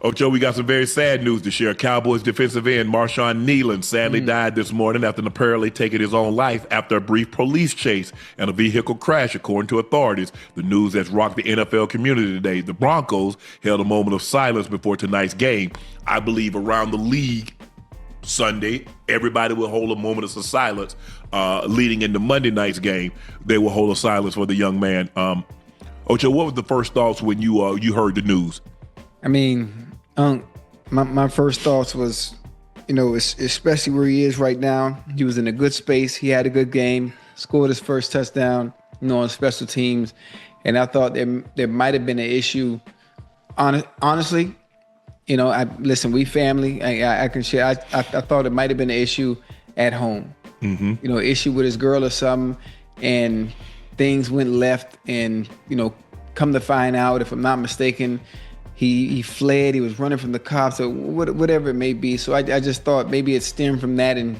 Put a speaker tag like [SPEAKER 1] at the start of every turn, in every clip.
[SPEAKER 1] Ocho, we got some very sad news to share. Cowboys defensive end Marshawn Kneeland sadly died this morning after apparently taking his own life after a brief police chase and a vehicle crash, according to authorities. The news has rocked the NFL community today. The Broncos held a moment of silence before tonight's game. I believe around the league Sunday, everybody will hold a moment of silence leading into Monday night's game. They will hold a silence for the young man. Ocho, what was the first thoughts when you heard the news?
[SPEAKER 2] I mean, my first thoughts was, especially where he is right now. He was in a good space. He had a good game, scored his first touchdown, on special teams. And I thought there might have been an issue. Honestly, listen, we family. I can share. I thought it might have been an issue at home. Issue with his girl or something, and things went left. And come to find out, if I'm not mistaken, he fled. He was running from the cops, or whatever it may be. So I just thought maybe it stemmed from that, and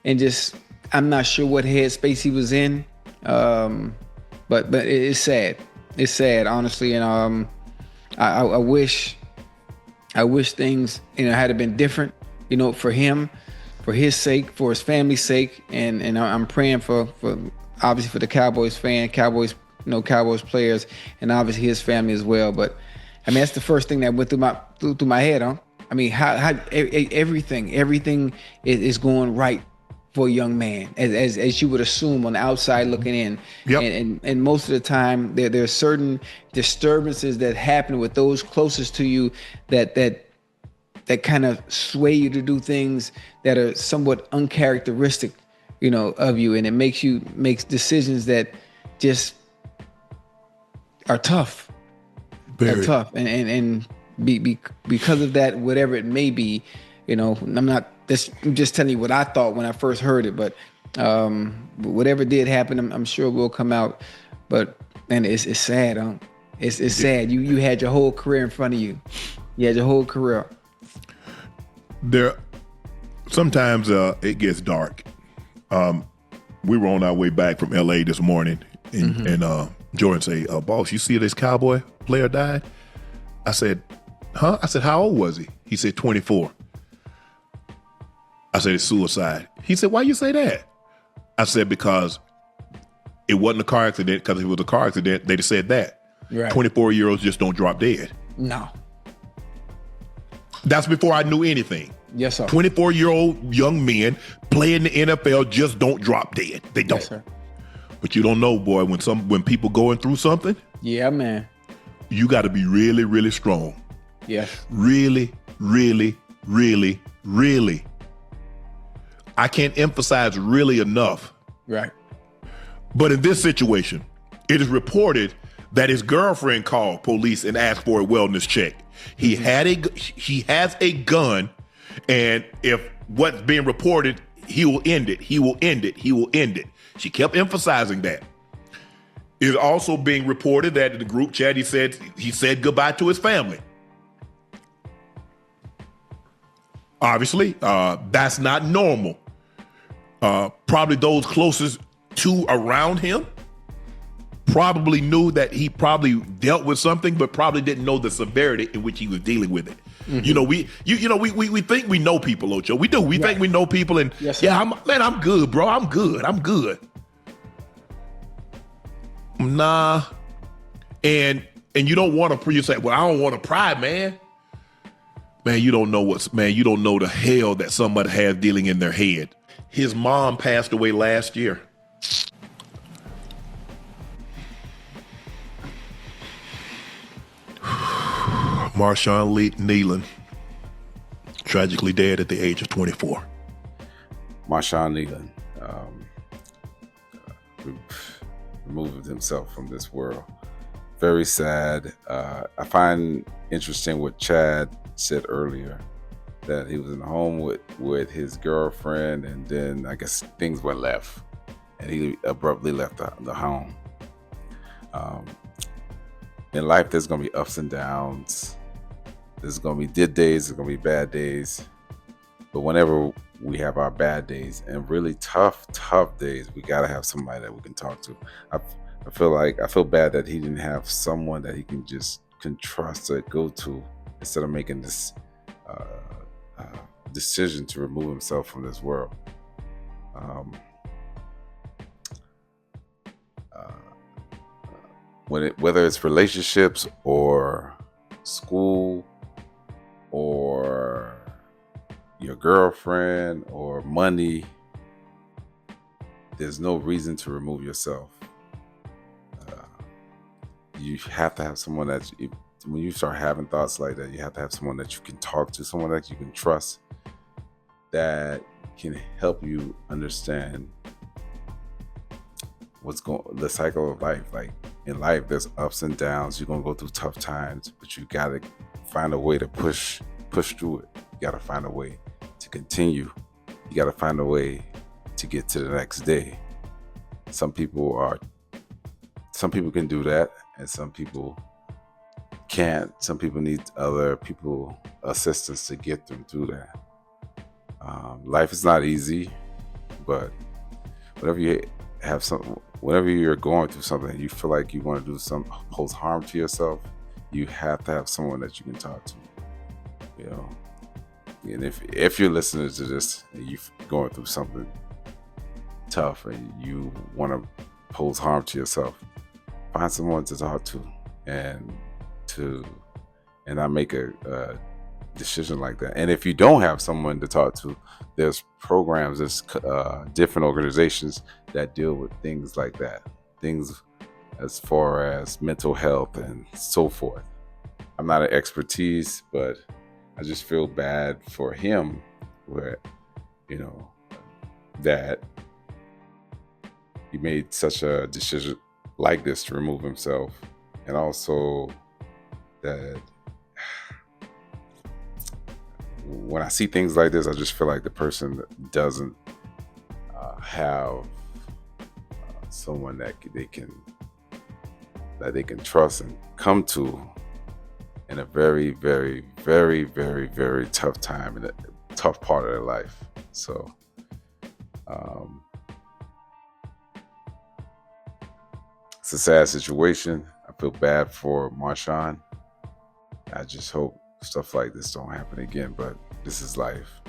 [SPEAKER 2] just I'm not sure what headspace he was in. But it's sad. It's sad, honestly, and I wish things had been different, for him, for his sake, for his family's sake, and I'm praying for obviously for the Cowboys Cowboys players, and obviously his family as well. But I mean, that's the first thing that went through my head, huh? I mean, how everything is going right for a young man, as you would assume on the outside looking in.
[SPEAKER 1] Yep.
[SPEAKER 2] And most of the time, there are certain disturbances that happen with those closest to you that kind of sway you to do things that are somewhat uncharacteristic, of you, and it makes decisions that just are tough.
[SPEAKER 1] Very
[SPEAKER 2] tough, and because of that, whatever it may be, I'm just telling you what I thought when I first heard it. But whatever did happen, I'm sure will come out. But man, it's sad, huh? It's sad. You had your whole career in front of you. You had your whole career.
[SPEAKER 1] There, sometimes it gets dark. We were on our way back from LA this morning, and Jordan say, "Boss, you see this Cowboy player died?" I said, "Huh?" I said, "How old was he?" He said, 24. I said, "It's suicide." He said, "Why you say that?" I said, "Because it wasn't a car accident. Because if it was a car accident, they'd have said that.
[SPEAKER 2] Right.
[SPEAKER 1] 24-year-olds just don't drop dead."
[SPEAKER 2] No.
[SPEAKER 1] That's before I knew anything.
[SPEAKER 2] Yes, sir.
[SPEAKER 1] 24-year-old young men play in the NFL just don't drop dead. They don't.
[SPEAKER 2] Yes, sir.
[SPEAKER 1] But you don't know, boy, when people going through something,
[SPEAKER 2] Yeah, man.
[SPEAKER 1] you got to be really, really strong.
[SPEAKER 2] Yes.
[SPEAKER 1] Really, really, really, really. I can't emphasize really enough.
[SPEAKER 2] Right.
[SPEAKER 1] But in this situation, it is reported that his girlfriend called police and asked for a wellness check. He has a gun, and if what's being reported, he will end it. He will end it. He will end it. She kept emphasizing that. It is also being reported that in the group chat, he said goodbye to his family. Obviously, that's not normal. Probably those closest to around him probably knew that he probably dealt with something, but probably didn't know the severity in which he was dealing with it. We think we know people, Ocho. We do. We think we know people, and
[SPEAKER 2] yes,
[SPEAKER 1] I'm good, bro. I'm good. Nah, and you don't want to. You say, well, I don't want to pry, man. Man, you don't know the hell that somebody has dealing in their head. His mom passed away last year. Marshawn Kneeland, tragically dead at the age of 24.
[SPEAKER 3] Marshawn Kneeland removed himself from this world. Very sad. I find interesting what Chad said earlier, that he was in the home with his girlfriend, and then I guess things went left, and he abruptly left the home. In life, there's going to be ups and downs. There's going to be good days, there's going to be bad days. But whenever we have our bad days and really tough days, we got to have somebody that we can talk to. I feel bad that he didn't have someone that he can trust or go to instead of making this decision to remove himself from this world. Whether it's relationships or school or your girlfriend or money, there's no reason to remove yourself. You have to have someone that when you start having thoughts like that, you have to have someone that you can talk to, someone that you can trust, that can help you understand the cycle of life. Like in life, there's ups and downs. You're gonna go through tough times, but you gotta find a way to push through it. You gotta find a way to continue. You gotta find a way to get to the next day. Some people can do that, and some people can't. Some people need other people assistance to get them through that. Life is not easy, but whenever you're going through something, you feel like you want to do something, pose harm to yourself, you have to have someone that you can talk to. You know, and if you're listening to this and you're going through something tough and you want to pose harm to yourself, find someone to talk to and not make a decision like that. And if you don't have someone to talk to, there's programs, there's different organizations that deal with things like that, things as far as mental health and so forth. I'm not an expertise, but I just feel bad for him where, that he made such a decision like this to remove himself. And also that when I see things like this, I just feel like the person doesn't have someone that they can trust and come to in a very, very, very, very, very tough time, in a tough part of their life. So it's a sad situation. I feel bad for Marshawn. I just hope stuff like this don't happen again, but this is life.